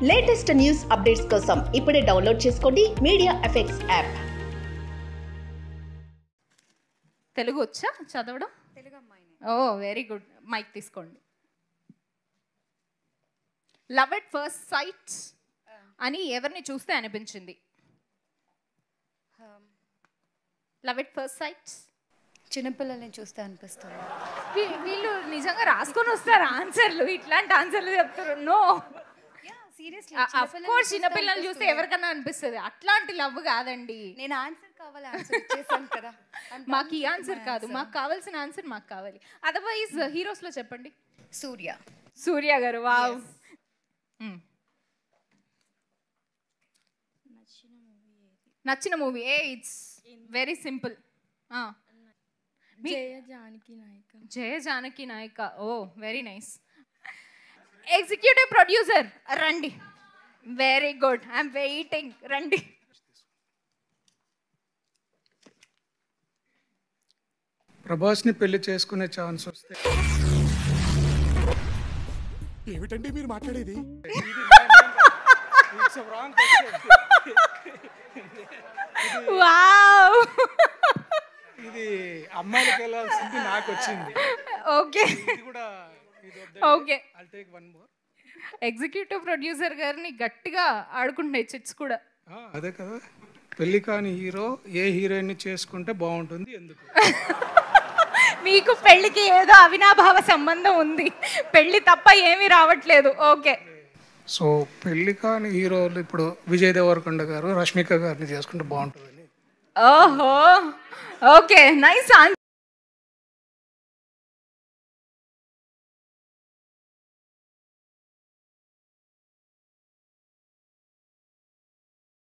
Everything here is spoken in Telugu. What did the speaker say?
లేటెస్ట్ న్యూస్ అప్డేట్స్ కోసం ఇప్పుడే డౌన్లోడ్ చేసుకోండి మీడియా ఎఫెక్ట్స్ యాప్. తెలుగు వచ్చా చదవడం? తెలుగు అమ్మాయిని. ఓ వెరీ గుడ్. మైక్ తీసుకోండి. లవ్ ఎట్ ఫస్ట్ సైట్ అని ఎవరిని చూస్తే అనిపించింది? లవ్ ఎట్ ఫస్ట్ సైట్ చిన్నపిల్లల్ని చూస్తే అనిపిస్తుంది. వీళ్ళు నిజంగా రాసుకొని వస్తారు ఆన్సర్లు, ఇట్లాంటి ఆన్సర్లు చెప్తారు. నో, అఫ్ కోర్స్ చిన్నపిల్లల్ని చూస్తే ఎవరికన్నా అనిపిస్తుంది. అట్లాంటి లవ్ కాదండి. నేను ఆన్సర్ కావాలి, ఆన్సర్ ఇచ్చేసాను కదా. మాకు ఈ ఆన్సర్ కాదు, మాకు కావాల్సిన ఆన్సర్ మాకు కావాలి. అదర్వైజ్ హీరోస్ లో చెప్పండి. సూర్య గారు. వావ్. నచ్చిన movie it's very simple. Jaya Janaki Nayaka. Oh very nice. Executive producer రండి. Very good, I'm waiting. రండి. ప్రభాస్ని పెళ్లి చేసుకునే ఛాన్స్ వస్తే ఏమిటండి మీరు మాట్లాడేది? వావ్. ఇది అమ్మాయిలకి వెళ్ళాల్సింది నాకు వచ్చింది. Okay okay. I'll take one more. Executive producer గారిని గట్టిగా ఆడుకుంటున్నాయి చిట్స్ కూడా. అదే కదా, పెళ్లి కాని హీరో ఏ హీరోయిన్ చేసుకుంటే బాగుంటుంది, ఎందుకు? మీకు పెళ్లికి ఏదో అవినాభావ సంబంధం ఉంది, పెళ్లి తప్ప ఏమీ రావట్లేదు. ఓకే. సో పెళ్లి కాని హీరోలు ఇప్పుడు విజయ్ దేవరకొండ గారు రష్మిక గారిని చేసుకుంటే బాగుంటుందని. ఓహో ఓకే, నైస్ ఆన్సర్.